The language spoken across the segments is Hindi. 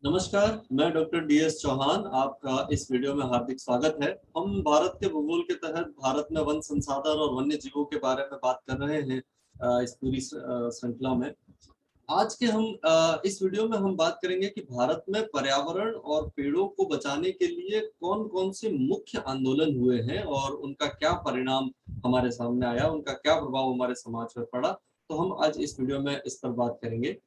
नमस्कार, मैं डॉक्टर डीएस चौहान। आपका इस वीडियो में हार्दिक स्वागत है। हम भारत के भूगोल के तहत भारत में वन संसाधन और वन्य जीवों के बारे में बात कर रहे हैं इस पूरी श्रृंखला में। आज के हम इस वीडियो में हम बात करेंगे कि भारत में पर्यावरण और पेड़ों को बचाने के लिए कौन-कौन से मुख्य आंदोलन हुए हैं और उनका क्या परिणाम हमारे सामने आया, उनका क्या प्रभाव हमारे समाज पर पड़ा। तो हम आज इस वीडियो में इस पर बात करेंगे।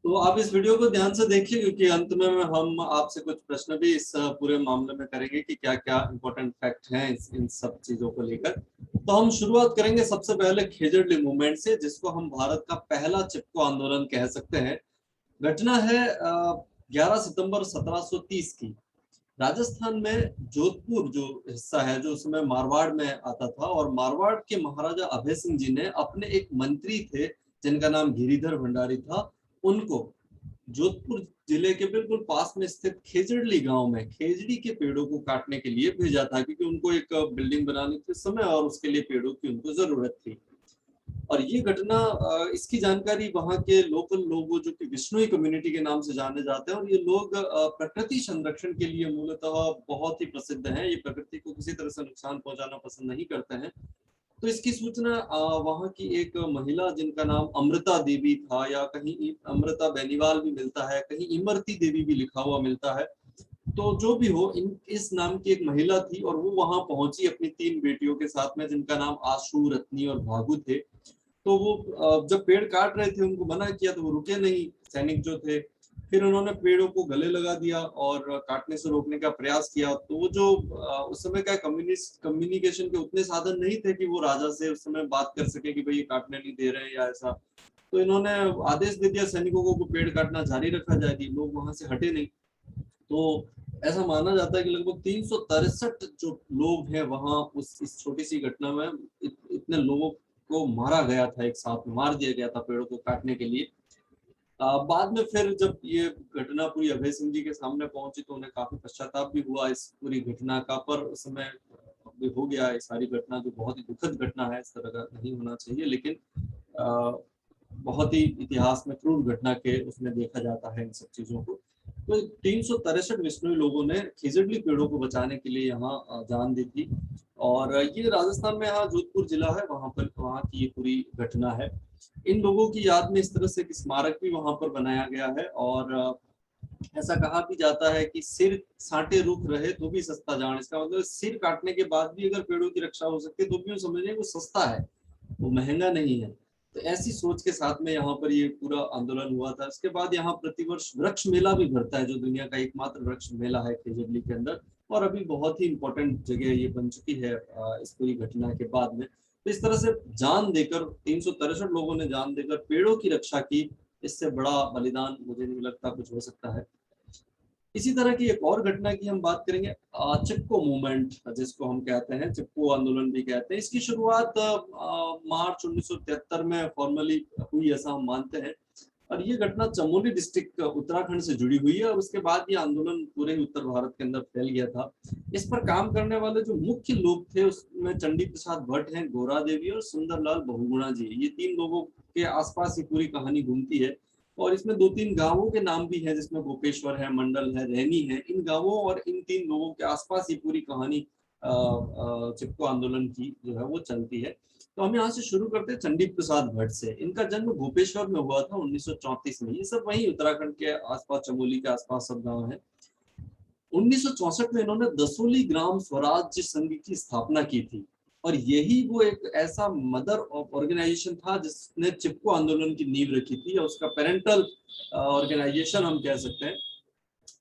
तो आप इस वीडियो को ध्यान से देखिए, क्योंकि अंत में हम आपसे कुछ प्रश्न भी इस पूरे मामले में करेंगे कि क्या-क्या इंपॉर्टेंट फैक्ट हैं इन सब चीजों को लेकर। तो हम शुरुआत करेंगे सबसे पहले खेजड़ली मूवमेंट से, जिसको हम भारत का पहला चिपको आंदोलन कह सकते हैं। घटना है 11 सितंबर 1730 की। राजस्थान में जोधपुर जो हिस्सा है, जो उस समय मारवाड़ में आता था, और मारवाड़ के महाराजा अभय सिंह जी ने अपने एक मंत्री थे जिनका नाम गिरिधर भंडारी था, उनको जोधपुर जिले के बिल्कुल पास में स्थित खेजड़ली गांव में खेजड़ी के पेड़ों को काटने के लिए भेजा था, क्योंकि उनको एक बिल्डिंग बनाने के समय और उसके लिए पेड़ों की उनको जरूरत थी। और ये घटना इसकी जानकारी वहाँ के लोकल लोगों, जो कि विश्नोई कम्युनिटी के नाम से जाने जाते हैं, और ये लोग प्रकृति संरक्षण के लिए मूलतः बहुत ही प्रसिद्ध हैं। ये प्रकृति को किसी तरह से नुकसान पहुंचाना पसंद नहीं करते हैं। तो इसकी सूचना वहाँ की एक महिला जिनका नाम अमृता देवी था, या कहीं अमृता बेनीवाल भी मिलता है, कहीं इमरती देवी भी लिखा हुआ मिलता है। तो जो भी हो, इस नाम की एक महिला थी और वो वहां पहुंची अपनी 3 बेटियों के साथ में, जिनका नाम आशू, रत्नी और भागु थे। तो वो जब पेड़ काट रहे थे उनको मना किया तो वो रुके नहीं, सैनिक जो थे। फिर उन्होंने पेड़ों को गले लगा दिया और काटने से रोकने का प्रयास किया। तो वो जो उस समय का कम्युनिकेशन के उतने साधन नहीं थे कि वो राजा से उस समय बात कर सके कि भाई ये काटने नहीं दे रहे हैं या ऐसा। तो इन्होंने आदेश दे दिया सैनिकों को पेड़ काटना जारी रखा जाएगी, लोग वहां से हटे नहीं। तो ऐसा माना जाता है कि लगभग 363 जो लोग हैं वहां उस इस छोटी सी घटना में इतने लोगों को मारा गया था, एक साथ मार दिया गया था पेड़ों को काटने के लिए। बाद में फिर जब ये घटना पूरी अभय सिंह जी के सामने पहुंची तो उन्हें काफी पश्चाताप भी हुआ इस पूरी घटना का, पर उस समय भी हो गया। ये सारी घटना जो बहुत ही दुखद घटना है, इस तरह का नहीं होना चाहिए, लेकिन बहुत ही इतिहास में क्रूर घटना के उसमें देखा जाता है इन सब चीजों को। तो 363 विष्णुई लोगों ने खिजड़ली पेड़ों को बचाने के लिए यहाँ जान दी थी। और ये राजस्थान में, यहाँ जोधपुर जिला है, वहां पर वहाँ की ये पूरी घटना है। इन लोगों की याद में इस तरह से एक स्मारक भी वहां पर बनाया गया है। और ऐसा कहा भी जाता है कि सिर साटे रुख रहे तो भी सस्ता जान। इसका मतलब सिर काटने के बाद भी अगर पेड़ों की रक्षा हो सकती है तो भी समझ लें वो सस्ता है, वो महंगा नहीं है। तो ऐसी सोच के साथ में यहाँ पर ये पूरा आंदोलन हुआ था। इसके बाद यहाँ प्रतिवर्ष वृक्ष मेला भी भरता है, जो दुनिया का एकमात्र वृक्ष मेला है खेजड़ली के अंदर, और अभी बहुत ही इंपॉर्टेंट जगह ये बन चुकी है इस पूरी घटना के बाद में। तो इस तरह से जान देकर 363 लोगों ने जान देकर पेड़ों की रक्षा की, इससे बड़ा बलिदान मुझे नहीं लगता कुछ हो सकता है। इसी तरह की एक और घटना की हम बात करेंगे, चिपको मूवमेंट जिसको हम कहते हैं, चिपको आंदोलन भी कहते हैं। इसकी शुरुआत मार्च 1973 में फॉर्मली हुई, ऐसा हम मानते हैं। और ये घटना चमोली डिस्ट्रिक्ट उत्तराखंड से जुड़ी हुई है, और उसके बाद ये आंदोलन पूरे उत्तर भारत के अंदर फैल गया था। इस पर काम करने वाले जो मुख्य लोग थे उसमें चंडी प्रसाद भट्ट हैं, गोरा देवी और सुंदरलाल बहुगुणा जी। ये 3 लोगों के आसपास ही पूरी कहानी घूमती है। और इसमें 2-3 गांवों के नाम भी हैं, जिसमें गोपेश्वर है, मंडल है, रैनी है। इन गांवों और इन 3 लोगों के आसपास ही पूरी कहानी चिपको आंदोलन की जो है वो चलती है। तो हम यहाँ से शुरू करते हैं चंडी प्रसाद भट्ट से। इनका जन्म भोपेश्वर में हुआ था 1934 में। ये सब वही उत्तराखंड के आसपास, चमोली के आसपास सब गांव है। 1964 में इन्होंने दसोली ग्राम स्वराज्य संघ की स्थापना की थी। और यही वो एक ऐसा मदर ऑर्गेनाइजेशन था जिसने चिपको आंदोलन की नींव रखी थी, और उसका पेरेंटल ऑर्गेनाइजेशन हम कह सकते हैं।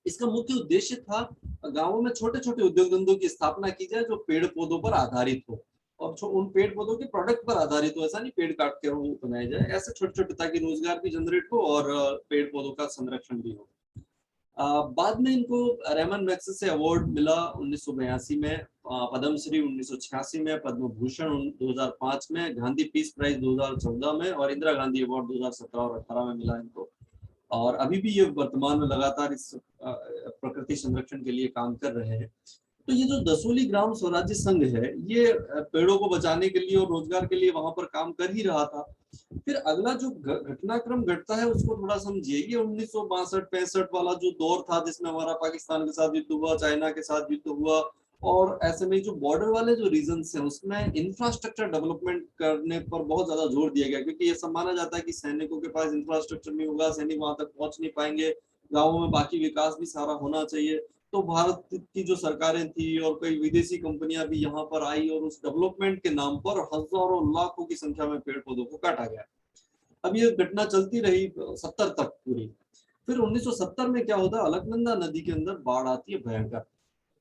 इसका मुख्य उद्देश्य था गांवों में छोटे छोटे उद्योग धंधों की स्थापना की जाए जो पेड़ पौधों पर आधारित हो, और उन पेड़ पौधों के प्रोडक्ट पर आधारित हो। ऐसा नहीं पेड़ काट के वो बनाए जाए, ऐसे छोटे छोटे, ताकि रोजगार भी जनरेट हो और पेड़ पौधों का संरक्षण भी हो। बाद में इनको रेमन मैग्सेसे से अवार्ड मिला 1982 में, पद्मश्री 1986 में, पद्म भूषण 2005 में, गांधी पीस प्राइज 2014 में, और इंदिरा गांधी अवार्ड 2017 और 18 में मिला इनको। और अभी भी ये वर्तमान में लगातार इस प्रकृति संरक्षण के लिए काम कर रहे हैं। तो ये जो दसोली ग्राम स्वराज्य संघ है, ये पेड़ों को बचाने के लिए और रोजगार के लिए वहां पर काम कर ही रहा था। फिर अगला जो घटनाक्रम घटता है उसको थोड़ा समझिए। ये 1962-65 वाला जो दौर था जिसमें हमारा पाकिस्तान के साथ युद्ध हुआ, चाइना के साथ युद्ध हुआ, और ऐसे में जो बॉर्डर वाले जो रीजन्स हैं उसमें इंफ्रास्ट्रक्चर डेवलपमेंट करने पर बहुत ज्यादा जोर दिया गया, क्योंकि ये सब माना जाता है कि सैनिकों के पास इंफ्रास्ट्रक्चर नहीं होगा, सैनिक वहां तक पहुंच नहीं पाएंगे, गाँवों में बाकी विकास भी सारा होना चाहिए। तो भारत की जो सरकारें थी और कई विदेशी कंपनियां भी यहाँ पर आई और उस डेवलपमेंट के नाम पर हजारों लाखों की संख्या में पेड़ पौधों को काटा गया। अब ये घटना चलती रही 70 तक पूरी। फिर 1970 में क्या होता है, अलकनंदा नदी के अंदर बाढ़ आती है भयंकर,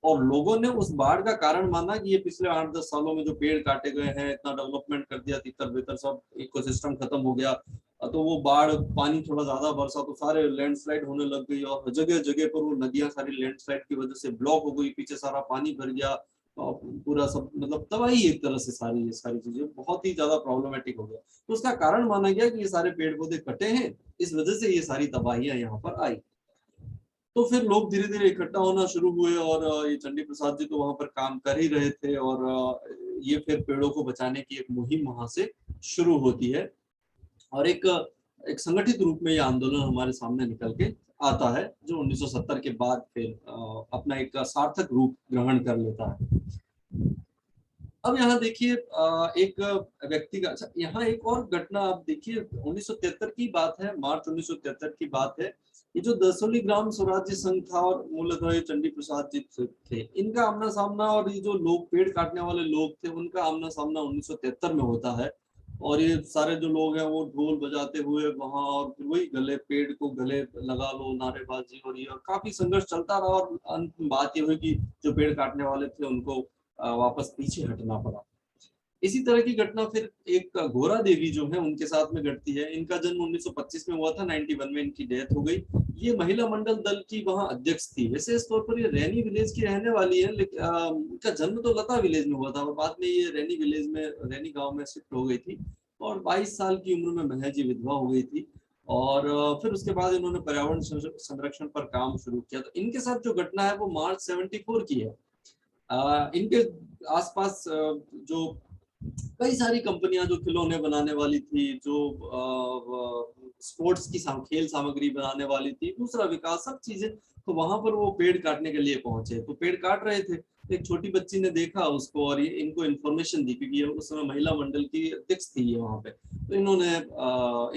और लोगों ने उस बाढ़ का कारण माना कि ये पिछले 8-10 सालों में जो पेड़ काटे गए हैं, इतना डेवलपमेंट कर दिया, तितर बितर सब इकोसिस्टम खत्म हो गया, तो वो बाढ़ पानी थोड़ा ज्यादा बरसा तो सारे लैंडस्लाइड होने लग गई, और जगह जगह पर वो नदियां सारी लैंडस्लाइड की वजह से ब्लॉक हो गई, पीछे सारा पानी भर गया, और पूरा सब मतलब तबाही एक तरह से, सारी ये सारी चीजें बहुत ही ज्यादा प्रॉब्लमेटिक हो गया। तो उसका कारण माना गया कि ये सारे पेड़ पौधे कटे हैं, इस वजह से ये सारी तबाहियां यहाँ पर आई। तो फिर लोग धीरे धीरे इकट्ठा होना शुरू हुए, और ये चंडी प्रसाद जी तो वहां पर काम कर ही रहे थे, और ये फिर पेड़ों को बचाने की एक मुहिम वहां से शुरू होती है, और एक एक संगठित रूप में ये आंदोलन हमारे सामने निकल के आता है, जो 1970 के बाद फिर अपना एक सार्थक रूप ग्रहण कर लेता है। अब यहाँ देखिए एक व्यक्ति का, अच्छा यहाँ एक और घटना आप देखिए, 1973 की बात है, मार्च 1973 की बात है। ये जो दसोली ग्राम स्वराज्य संघ था और मूलतः ये चंडी प्रसाद जी थे, इनका आमना सामना, और ये जो लोग पेड़ काटने वाले लोग थे उनका आमना सामना 1973 में होता है। और ये सारे जो लोग हैं वो ढोल बजाते हुए वहां, और फिर वही गले, पेड़ को गले लगा लो, नारेबाजी, और ये काफी संघर्ष चलता रहा, और अंत में बात ये हुई कि जो पेड़ काटने वाले थे उनको वापस पीछे हटना पड़ा। इसी तरह की घटना फिर एक घोरा देवी जो है उनके साथ में घटती है। इनका जन्म 1925 में हुआ था, 91 में इनकी डेथ हो गई। ये महिला मंडल दल की वहां अध्यक्ष थी। वैसे इस तौर पर ये रैनी विलेज की रहने वाली है, लेकिन इनका जन्म तो लता विलेज में हुआ था, और बाद में ये रैनी विलेज में, रैनी गांव में शिफ्ट हो गई थी, और 22 साल की उम्र में महज ही विधवा हो गई थी। और फिर उसके बाद इन्होंने पर्यावरण संरक्षण पर काम शुरू किया। तो इनके साथ जो घटना है वो मार्च 74 की है। इनके आसपास जो कई सारी कंपनियां जो खिलौने बनाने वाली थी, जो स्पोर्ट्स की खेल सामग्री बनाने वाली थी, दूसरा विकास, सब चीजें, तो वहां पर वो पेड़ काटने के लिए पहुंचे। तो पेड़ काट रहे थे, एक छोटी बच्ची ने देखा उसको, और ये इनको इन्फॉर्मेशन दी, क्योंकि ये उस समय महिला मंडल की अध्यक्ष थी ये वहां पे। तो इन्होंने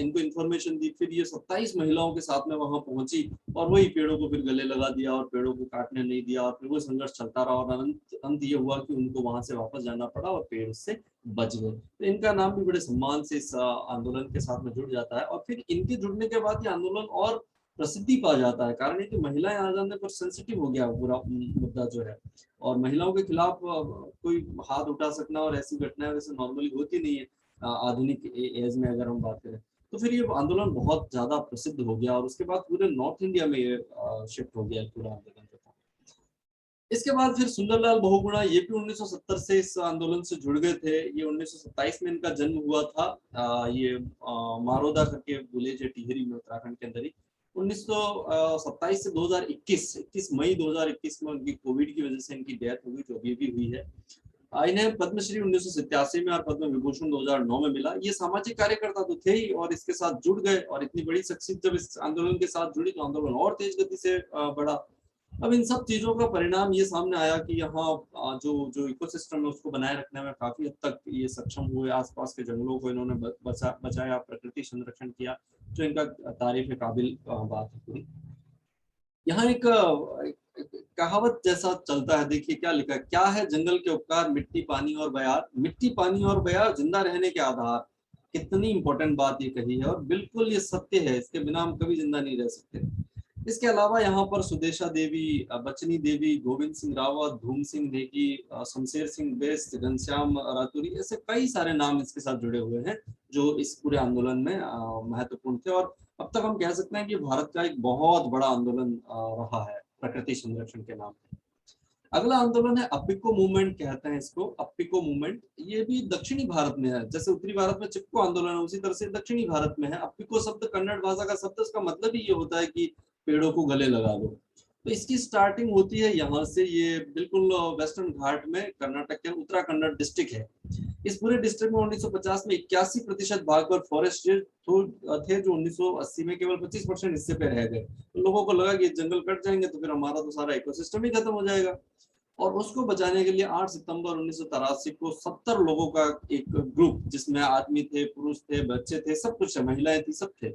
इनको इन्फॉर्मेशन दी, फिर ये 27 महिलाओं के साथ में वहां पहुंची, और वही पेड़ों को फिर गले लगा दिया, और पेड़ों को काटने नहीं दिया, और फिर वो संघर्ष चलता रहा, और अंत ये हुआ कि उनको वहां से वापस जाना पड़ा, और पेड़ से बच गए। तो इनका नाम भी बड़े सम्मान से इस आंदोलन के साथ में जुड़ जाता है, और फिर इनके जुड़ने के बाद ये आंदोलन और प्रसिद्धि पा जाता है। कारण है कि महिलाएं आ जाने पर सेंसिटिव हो गया पूरा मुद्दा जो है, और महिलाओं के खिलाफ कोई हाथ उठा सकना, और ऐसी घटनाएं वैसे नॉर्मली होती नहीं है आधुनिक एज में अगर हम बात करें। तो फिर ये आंदोलन बहुत ज्यादा प्रसिद्ध हो गया, और उसके बाद पूरे नॉर्थ इंडिया में ये शिफ्ट हो गया पूरा आंदोलन। इसके बाद फिर सुंदरलाल बहुगुणा, ये भी 1970 से इस आंदोलन से जुड़ गए थे। ये 1927 में इनका जन्म हुआ था। ये मारोदा करके विलेज है टिहरी में, उत्तराखंड के अंदर ही। 1927 से 21 मई 2021 में उनकी कोविड की वजह से इनकी डेथ हो गई, जो अभी भी हुई है। इन्हें पद्मश्री 1987 में और पद्म विभूषण 2009 में मिला। ये सामाजिक कार्यकर्ता तो थे ही, और इसके साथ जुड़ गए, और इतनी बड़ी शख्सियत जब इस आंदोलन के साथ जुड़ी तो आंदोलन और तेज गति से बढ़ा। अब इन सब चीजों का परिणाम ये सामने आया कि यहाँ जो जो इकोसिस्टम है उसको बनाए रखने में काफी हद तक ये सक्षम हुए। आसपास के जंगलों को इन्होंने बचाया, प्रकृति संरक्षण किया, जो इनका तारीफ काबिल बात है पूरी। यहाँ एक कहावत जैसा चलता है, देखिए क्या लिखा है, क्या है जंगल के उपकार, मिट्टी पानी और बयार, मिट्टी पानी और बयार जिंदा रहने के आधार। कितनी इंपॉर्टेंट बात ये कही है, और बिल्कुल ये सत्य है, इसके बिना हम कभी जिंदा नहीं रह सकते। इसके अलावा यहाँ पर सुदेशा देवी, बचनी देवी, गोविंद सिंह रावत, धूम सिंह नेगी, शमशेर सिंह बेस्ट, घनश्याम रातुरी, ऐसे कई सारे नाम इसके साथ जुड़े हुए हैं जो इस पूरे आंदोलन में महत्वपूर्ण थे। और अब तक हम कह सकते हैं कि भारत का एक बहुत बड़ा आंदोलन रहा है प्रकृति संरक्षण के नाम पे। अगला आंदोलन है अप्पिको मूवमेंट, कहते हैं इसको, अप्पिको मूवमेंट। ये भी दक्षिणी भारत में है, जैसे उत्तरी भारत में चिपको आंदोलन है, उसी तरह से दक्षिणी भारत में है। अप्पिको शब्द कन्नड़ भाषा का शब्द, इसका मतलब ही ये होता है कि पेड़ों को गले लगा दो। तो इसकी स्टार्टिंग होती है यहाँ से, ये बिल्कुल वेस्टर्न घाट में कर्नाटक के उत्तराखंड डिस्ट्रिक्ट है। इस पूरे डिस्ट्रिक्ट में 1950 में 81% भाग पर फॉरेस्ट थे, जो 1980 में केवल 25% हिस्से पे रह गए। तो लोगों को लगा कि जंगल कट जाएंगे तो फिर हमारा तो सारा इकोसिस्टम ही खत्म हो जाएगा। और उसको बचाने के लिए 8 सितंबर 1983 को 70 लोगों का एक ग्रुप, जिसमें आदमी थे, पुरुष थे, बच्चे थे, सब कुछ, महिलाएं थी, सब थे,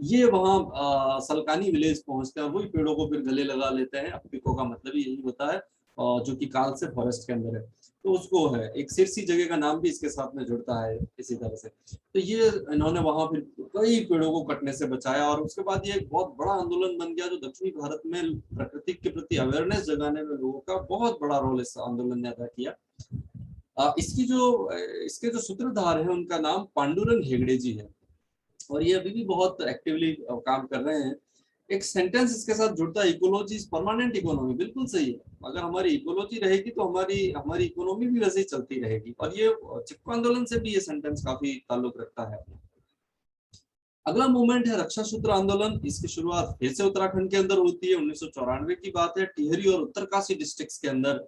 ये वहाँ सलकानी विलेज पहुंचते हैं। वही पेड़ों को फिर गले लगा लेते हैं। अब पिको का मतलब ही यही होता है, जो कि काल से फॉरेस्ट के अंदर है। तो उसको है एक सिरसी जगह का नाम भी इसके साथ में जुड़ता है इसी तरह से। तो ये इन्होंने वहां फिर कई पेड़ों को कटने से बचाया, और उसके बाद ये एक बहुत बड़ा आंदोलन बन गया, जो दक्षिणी भारत में प्रकृति के प्रति अवेयरनेस जगाने में लोगों का बहुत बड़ा रोल इस आंदोलन ने अदा किया। इसके जो सूत्रधार है उनका नाम पांडुरंग हेगड़े जी है, और ये अभी भी बहुत एक्टिवली काम कर रहे हैं। एक सेंटेंस इसके साथ जुड़ता है, इकोलॉजी इज परमानेंट इकोनॉमी। बिल्कुल सही है, अगर हमारी इकोलॉजी रहेगी तो हमारी हमारी इकोनॉमी भी वैसे ही चलती रहेगी। और ये चिपको आंदोलन से भी ये सेंटेंस काफी ताल्लुक रखता है। अगला मूवमेंट है रक्षा सूत्र आंदोलन। इसकी शुरुआत फिर से उत्तराखंड के अंदर होती है। 1994 की बात है। टिहरी और उत्तरकाशी डिस्ट्रिक्ट्स के अंदर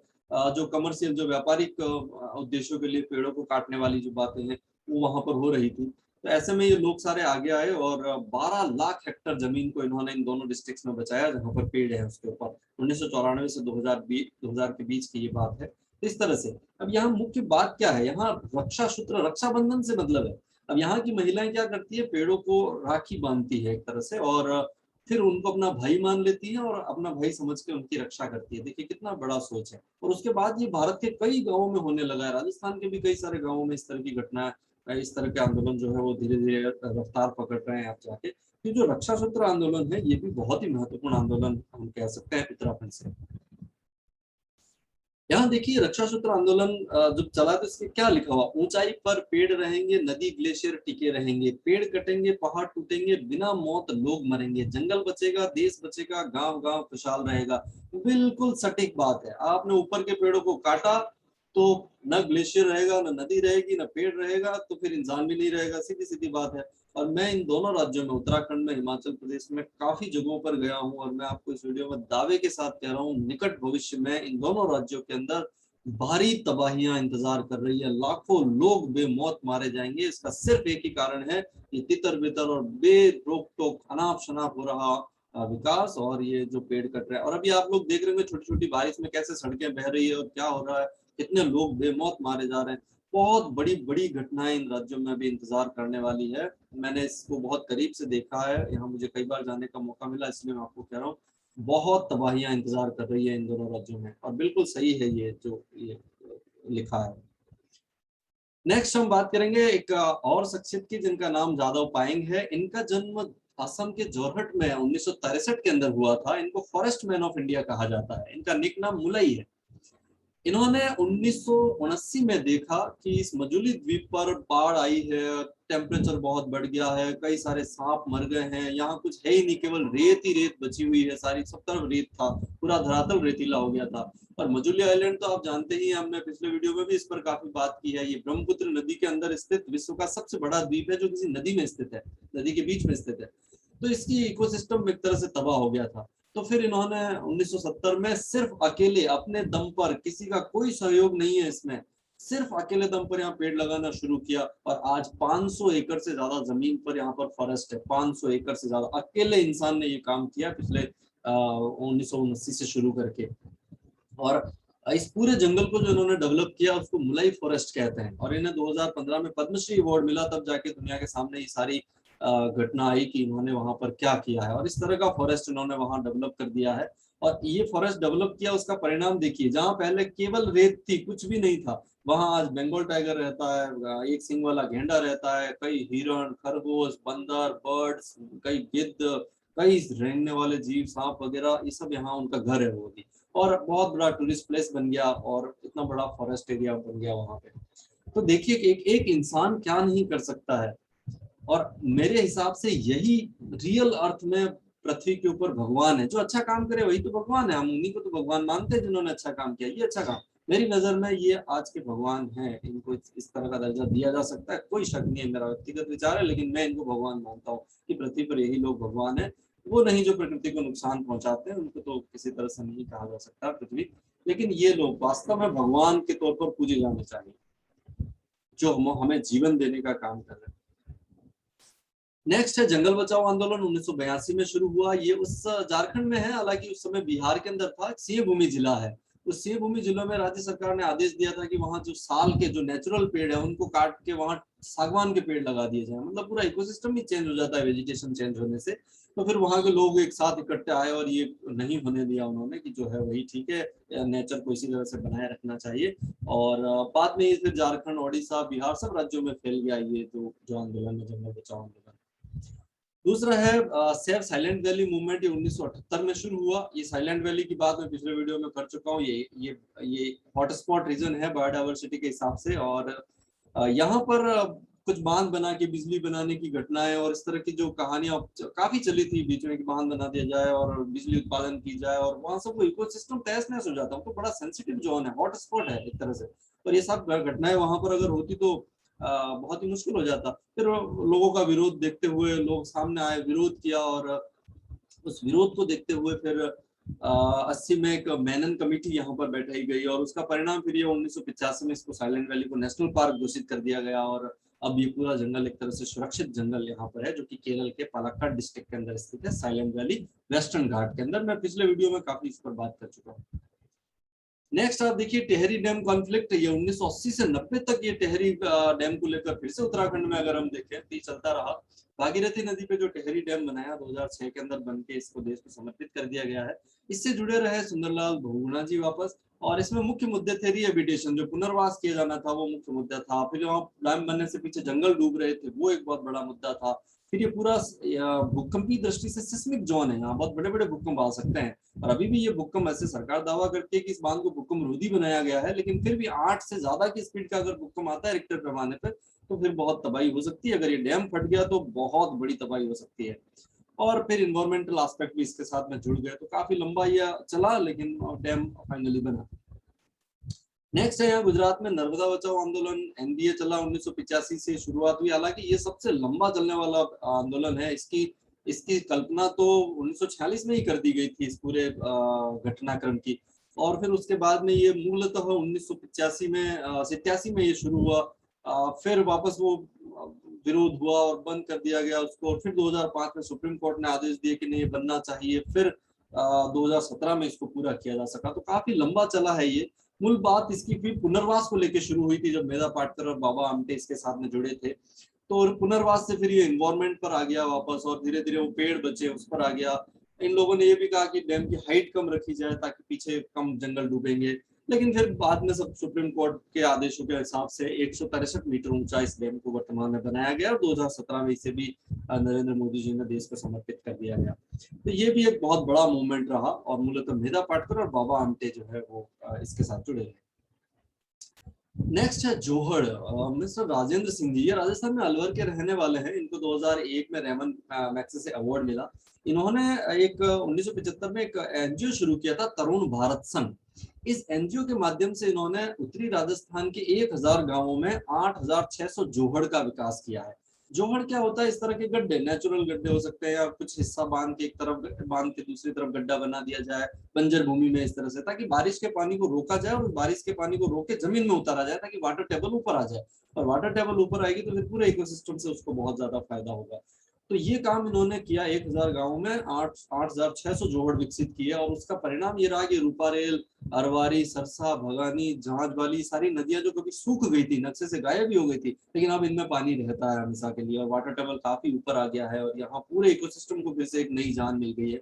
जो कमर्शियल, जो व्यापारिक उद्देश्यों के लिए पेड़ों को काटने वाली जो बातें हैं वो वहां पर हो रही थी। तो ऐसे में ये लोग सारे आगे आए और 12 लाख हेक्टेयर जमीन को इन्होंने इन दोनों डिस्ट्रिक्ट्स में बचाया जहां पर पेड़ है उसके ऊपर। 1994 से 2020 के बीच की ये बात है। इस तरह से अब यहाँ मुख्य बात क्या है, यहाँ रक्षा सूत्र, रक्षाबंधन से मतलब है। अब यहाँ की महिलाएं क्या करती है, पेड़ों को राखी बांधती है एक तरह से, और फिर उनको अपना भाई मान लेती है और अपना भाई समझ के उनकी रक्षा करती है। देखिए कितना बड़ा सोच है। और उसके बाद ये भारत के कई गांवों में होने लगा है। राजस्थान के भी कई सारे गांवों में इस तरह की घटना, इस तरह के आंदोलन जो है वो धीरे धीरे रफ्तार पकड़ रहे हैं आप जाके। तो जो रक्षा सूत्र आंदोलन है ये भी बहुत ही महत्वपूर्ण आंदोलन हम कह सकते हैं उत्तराखंड से। यहाँ देखिए रक्षा सूत्र आंदोलन जब चला तो इसके क्या लिखा हुआ, ऊंचाई पर पेड़ रहेंगे, नदी ग्लेशियर टिके रहेंगे, पेड़ कटेंगे, पहाड़ टूटेंगे, बिना मौत लोग मरेंगे, जंगल बचेगा, देश बचेगा, गांव गांव खुशहाल रहेगा। बिल्कुल सटीक बात है। आपने ऊपर के पेड़ों को काटा तो न ग्लेशियर रहेगा, न नदी रहेगी, न पेड़ रहेगा, तो फिर इंसान भी नहीं रहेगा। सीधी सीधी बात है। और मैं इन दोनों राज्यों में, उत्तराखंड में, हिमाचल प्रदेश में काफी जगहों पर गया हूं, और मैं आपको इस वीडियो में दावे के साथ कह रहा हूं, निकट भविष्य में इन दोनों राज्यों के अंदर भारी तबाहियां इंतजार कर रही है। लाखों लोग बेमौत मारे जाएंगे। इसका सिर्फ एक ही कारण है, ये तितर बितर और बे रोक टोक अनाप शनाप हो रहा विकास, और ये जो पेड़ कट रहे हैं। और अभी आप लोग देख रहे होंगे छोटी छोटी बारिश में कैसे सड़कें बह रही है और क्या हो रहा है, कितने लोग बेमौत मारे जा रहे हैं। बहुत बड़ी बड़ी घटनाएं इन राज्यों में भी इंतजार करने वाली है। मैंने इसको बहुत करीब से देखा है, यहाँ मुझे कई बार जाने का मौका मिला, इसलिए मैं आपको कह रहा हूँ बहुत तबाहियां इंतजार कर रही है इन दोनों राज्यों में। और बिल्कुल सही है ये जो ये लिखा है। नेक्स्ट हम बात करेंगे एक और शख्सियत की जिनका नाम जादव पायेंग है। इनका जन्म असम के जोरहट में 1963 के अंदर हुआ था। इनको फॉरेस्ट मैन ऑफ इंडिया कहा जाता है। इनका निक नाम मुलई है। इन्होंने 1979 में देखा कि इस मजुली द्वीप पर बाढ़ आई है, टेम्परेचर बहुत बढ़ गया है, कई सारे सांप मर गए हैं, यहाँ कुछ है ही नहीं, केवल रेत ही रेत बची हुई है, सारी सब तरफ रेत था, पूरा धरातल रेतीला हो गया था। और मजुली आइलैंड तो आप जानते ही हैं, हमने पिछले वीडियो में भी इस पर काफी बात की है। ये ब्रह्मपुत्र नदी के अंदर स्थित विश्व का सबसे बड़ा द्वीप है, जो किसी नदी में स्थित है, नदी के बीच में स्थित है। तो इसकी इकोसिस्टम एक तरह से तबाह हो गया था। तो फिर इन्होंने 1970 में सिर्फ अकेले अपने दम पर, किसी का कोई सहयोग नहीं है इसमें, सिर्फ अकेले दम पर यहाँ पेड़ लगाना शुरू किया। और आज 500 एकड़ से ज्यादा जमीन पर यहाँ पर फॉरेस्ट है। 500 एकड़ से ज्यादा अकेले इंसान ने ये काम किया पिछले 1979 से शुरू करके। और इस पूरे जंगल को जो इन्होंने डेवलप किया उसको मुलई फॉरेस्ट कहते हैं। और इन्हें 2015 में पद्मश्री अवार्ड मिला, तब जाके दुनिया के सामने ये सारी घटना आई कि इन्होंने वहां पर क्या किया है। और इस तरह का फॉरेस्ट इन्होंने वहां डेवलप कर दिया है। और ये फॉरेस्ट डेवलप किया, उसका परिणाम देखिए, जहां पहले केवल रेत थी, कुछ भी नहीं था, वहां आज बंगाल टाइगर रहता है, एक सिंग वाला गेंडा रहता है, कई हिरण, खरगोश, बंदर, बर्ड्स, कई गिद्ध, कई रेंगने वाले जीव, सांप वगैरह, ये सब यहाँ उनका घर है वो भी। और बहुत बड़ा टूरिस्ट प्लेस बन गया, और इतना बड़ा फॉरेस्ट एरिया बन गया वहां पे। तो देखिए एक एक इंसान क्या नहीं कर सकता है। और मेरे हिसाब से यही रियल अर्थ में पृथ्वी के ऊपर भगवान है। जो अच्छा काम करे वही तो भगवान है। हम उन्हीं को तो भगवान मानते हैं जिन्होंने अच्छा काम किया। ये अच्छा काम, मेरी नजर में ये आज के भगवान हैं। इनको इस तरह का दर्जा दिया जा सकता है, कोई शक नहीं है, मेरा व्यक्तिगत विचार है, लेकिन मैं इनको भगवान मानता हूँ कि पृथ्वी पर यही लोग भगवान है। वो नहीं जो प्रकृति को नुकसान पहुंचाते हैं, उनको तो किसी तरह से नहीं कहा जा सकता पृथ्वी, लेकिन ये लोग वास्तव में भगवान के तौर पर पूजे जाने चाहिए। जो हमें जीवन देने का काम कर रहे हैं। नेक्स्ट है जंगल बचाओ आंदोलन 1982 में शुरू हुआ। ये उस झारखंड में है, हालांकि उस समय बिहार के अंदर था। सिंहभूमि जिला है। उस सिंहभूमि जिलों में राज्य सरकार ने आदेश दिया था कि वहां जो साल के जो नेचुरल पेड़ है उनको काट के वहां सागवान के पेड़ लगा दिए जाए। मतलब पूरा इकोसिस्टम ही चेंज हो जाता है वेजिटेशन चेंज होने से। तो फिर वहां के लोग एक साथ इकट्ठे आए और ये नहीं होने दिया उन्होंने कि जो है वही ठीक है, नेचर को इसी तरह से बनाए रखना चाहिए। और बाद में ये फिर झारखंड, ओडिशा, बिहार सब राज्यों में फैल गया ये जो आंदोलन है, जंगल बचाओ आंदोलन। दूसरा है सेव साइलेंट वैली मूवमेंट। ये 1978 में शुरू हुआ। ये साइलेंट वैली की बात मैं पिछले वीडियो में कर चुका हूँ। ये हॉटस्पॉट रीजन है बायोडायवर्सिटी के हिसाब से। और यहाँ पर कुछ बांध बना के बिजली बनाने की घटनाएं और इस तरह की जो कहानियां काफी चली थी बीच में कि बांध बना दिया जाए और बिजली उत्पादन की जाए और वहां सब इकोसिस्टम तहस नहस हो जाता है। तो बड़ा सेंसिटिव जोन है, हॉटस्पॉट है एक तरह से। और ये सब घटनाएं वहां पर अगर होती तो बहुत ही मुश्किल हो जाता। फिर लोगों का विरोध देखते हुए लोग सामने आए, विरोध किया और उस विरोध को देखते हुए फिर 80 में एक मेनन कमेटी यहाँ पर बैठाई गई और उसका परिणाम फिर ये 1985 में इसको साइलेंट वैली को नेशनल पार्क घोषित कर दिया गया। और अब ये पूरा जंगल एक तरह से सुरक्षित जंगल यहाँ पर है, जो कि केरल के पालक्काड डिस्ट्रिक्ट के अंदर स्थित है, साइलेंट वैली वेस्टर्न घाट के अंदर। मैं पिछले वीडियो में काफी इस पर बात कर चुका हूँ। नेक्स्ट आप देखिए टेहरी डैम कॉन्फ्लिक्ट। ये 1980 से 90 तक ये टेहरी डैम को लेकर फिर से उत्तराखंड में अगर हम देखें तो चलता रहा। भागीरथी नदी पे जो टेहरी डैम बनाया 2006 के अंदर बन के इसको देश को समर्पित कर दिया गया है। इससे जुड़े रहे सुंदरलाल बहुगुणा जी वापस। और इसमें मुख्य मुद्दे थे रिहेबिलिटेशन, जो पुनर्वास किया जाना था वो मुख्य मुद्दा था। फिर वहाँ डैम बनने से पीछे जंगल डूब रहे थे, वो एक बहुत बड़ा मुद्दा था। फिर ये पूरा भूकंपी दृष्टि से सिस्मिक जोन है, यहाँ बहुत बड़े बड़े भूकंप आ सकते हैं। और अभी भी ये भूकंप, ऐसे सरकार दावा करती है कि इस बांध को भूकंप रोधी बनाया गया है, लेकिन फिर भी 8 से ज्यादा की स्पीड का अगर भूकंप आता है रिक्टर पैमाने पर तो फिर बहुत तबाही हो सकती है। अगर ये डैम फट गया तो बहुत बड़ी तबाही हो सकती है। और फिर इन्वायरमेंटल एस्पेक्ट भी इसके साथ में जुड़ गए। तो काफी लंबा ये चला, लेकिन डैम फाइनली बना। नेक्स्ट है यहाँ गुजरात में नर्मदा बचाओ आंदोलन। एनडीए चला 1985 से शुरुआत हुई। हालांकि ये सबसे लंबा चलने वाला आंदोलन है। इसकी इसकी कल्पना तो 1946 में ही कर दी गई थी इस पूरे घटनाक्रम की। और फिर उसके बाद में ये मूलतः 1985 में 87 में ये शुरू हुआ। फिर वापस वो विरोध हुआ और बंद कर दिया गया उसको। और फिर 2005 में सुप्रीम कोर्ट ने आदेश दिए कि नहीं बनना चाहिए। फिर 2017 में इसको पूरा किया जा सका। तो काफी लंबा चला है ये। मूल बात इसकी फिर पुनर्वास को लेकर शुरू हुई थी, जब मेधा पाटकर और बाबा आमटे इसके साथ में जुड़े थे। तो पुनर्वास से फिर ये इन्वायरमेंट पर आ गया वापस और धीरे धीरे वो पेड़ बचे उस पर आ गया। इन लोगों ने ये भी कहा कि डैम की हाइट कम रखी जाए ताकि पीछे कम जंगल डूबेंगे। लेकिन फिर बाद में सब सुप्रीम कोर्ट के आदेशों के हिसाब से 163 मीटर ऊंचा इस डैम को वर्तमान में बनाया गया और 2017 में इसे भी नरेंद्र मोदी जी ने देश को समर्पित कर दिया गया। तो ये भी एक बहुत बड़ा मूवमेंट रहा और मूलतः मेधा पाटकर और बाबा आमटे जो है वो इसके साथ जुड़े हैं। नेक्स्ट है जोहड़। मिस्टर राजेंद्र सिंह जी, ये राजस्थान में अलवर के रहने वाले हैं। इनको 2001 में रेमन मैग्सेसे अवार्ड मिला। इन्होंने एक 1975 में एक एनजीओ शुरू किया था, तरुण भारत संघ। इस एनजीओ के माध्यम से इन्होंने उत्तरी राजस्थान के 1000 गांवों में 8600 जोहड़ का विकास किया है। जोहड़ क्या होता है? इस तरह के गड्ढे, नेचुरल गड्ढे हो सकते हैं या कुछ हिस्सा बांध के एक तरफ, बांध के दूसरी तरफ गड्ढा बना दिया जाए बंजर भूमि में इस तरह से, ताकि बारिश के पानी को रोका जाए और बारिश के पानी को रोक के जमीन में उतारा जाए ताकि वाटर टेबल ऊपर आ जाए। और वाटर टेबल ऊपर आएगी तो फिर पूरे इकोसिस्टम से उसको बहुत ज्यादा फायदा होगा। तो ये काम इन्होंने किया। 1000 गांवों में 8600 जोहड़ विकसित किए और उसका परिणाम ये रहा कि रूपारेल, अरवारी, सरसा, भगानी, झांझ वाली सारी नदियां जो कभी सूख गई थी, नक्शे से गायब भी हो गई थी, लेकिन अब इनमें पानी रहता है हमेशा के लिए और वाटर टेबल काफी ऊपर आ गया है और यहाँ पूरे इकोसिस्टम को फिर से एक नई जान मिल गई है।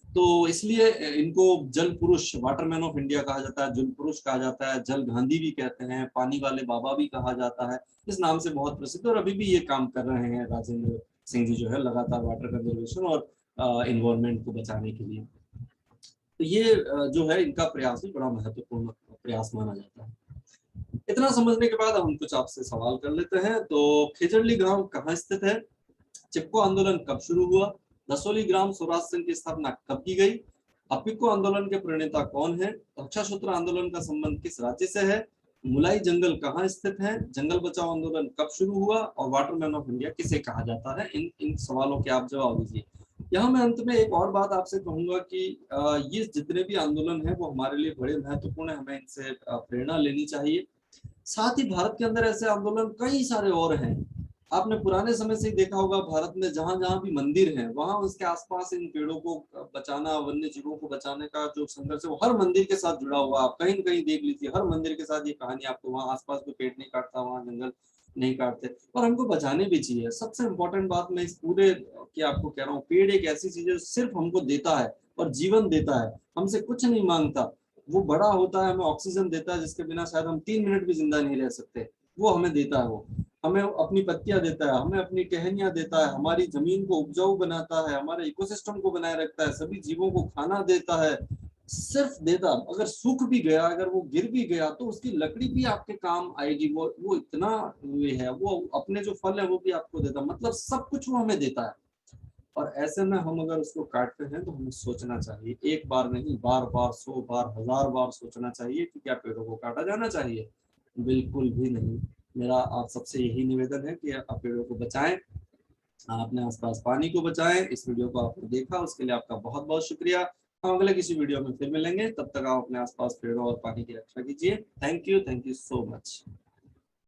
तो इसलिए इनको जल पुरुष, वाटरमैन ऑफ इंडिया कहा जाता है, जल पुरुष कहा जाता है, जल गांधी भी कहते हैं, पानी वाले बाबा भी कहा जाता है। इस नाम से बहुत प्रसिद्ध और अभी भी ये काम कर रहे हैं राजेंद्र सिंह जी जो है, लगातार वाटर कंजर्वेशन और इन्वायरमेंट को बचाने के लिए। तो ये जो है इनका प्रयास भी बड़ा महत्वपूर्ण प्रयास माना जाता है। इतना समझने के बाद हम कुछ आपसे सवाल कर लेते हैं। तो खेजड़ली ग्राम कहाँ स्थित है? चिपको आंदोलन कब शुरू हुआ? दसोली ग्राम स्वराज संघ की स्थापना कब की गई? अपिको आंदोलन के प्रणेता कौन है? रक्षासूत्र आंदोलन का संबंध किस राज्य से है? मुलाई जंगल कहाँ स्थित है? जंगल बचाओ आंदोलन कब शुरू हुआ? और वाटरमैन ऑफ इंडिया किसे कहा जाता है? इन सवालों के आप जवाब दीजिए। यहाँ मैं अंत में एक और बात आपसे कहूंगा कि ये जितने भी आंदोलन है वो हमारे लिए बड़े महत्वपूर्ण है, हमें इनसे प्रेरणा लेनी चाहिए। साथ ही भारत के अंदर ऐसे आंदोलन कई सारे और हैं। आपने पुराने समय से ही देखा होगा, भारत में जहां जहां भी मंदिर हैं वहां उसके आसपास इन पेड़ों को बचाना, वन्य जीवों को बचाने का जो संघर्ष है वो हर मंदिर के साथ जुड़ा हुआ। आप कहीं न कहीं देख लीजिए, हर मंदिर के साथ ये कहानी आपको, वहां आसपास कोई पेड़ नहीं काटता, वहां जंगल नहीं काटते, और हमको बचाने भी चाहिए। सबसे इम्पोर्टेंट बात मैं इस पूरे की आपको कह रहा हूँ, पेड़ एक ऐसी चीज है जो सिर्फ हमको देता है और जीवन देता है, हमसे कुछ नहीं मांगता। वो बड़ा होता है, हमें ऑक्सीजन देता है जिसके बिना शायद हम 3 मिनट भी जिंदा नहीं रह सकते, वो हमें देता है। वो हमें अपनी पत्तियां देता है, हमें अपनी टहनियां देता है, हमारी जमीन को उपजाऊ बनाता है, हमारे इकोसिस्टम को बनाए रखता है, सभी जीवों को खाना देता है, सिर्फ देता। अगर सूख भी गया, अगर वो गिर भी गया तो उसकी लकड़ी भी आपके काम आएगी। वो इतना ये है, वो अपने जो फल है वो भी आपको देता, मतलब सब कुछ वो हमें देता है। और ऐसे में हम अगर उसको काटते हैं तो हमें सोचना चाहिए, एक बार नहीं, बार बार, 100 बार, 1000 बार सोचना चाहिए कि क्या पेड़ों को काटा जाना चाहिए। बिल्कुल भी नहीं। मेरा आप सबसे यही निवेदन है कि आप पेड़ों को बचाएं, अपने आसपास पानी को बचाएं। इस वीडियो को आपने देखा उसके लिए आपका बहुत बहुत शुक्रिया। हम अगले किसी वीडियो में फिर मिलेंगे, तब तक आप अपने आसपास पेड़ों और पानी की रक्षा कीजिए। Thank you so much.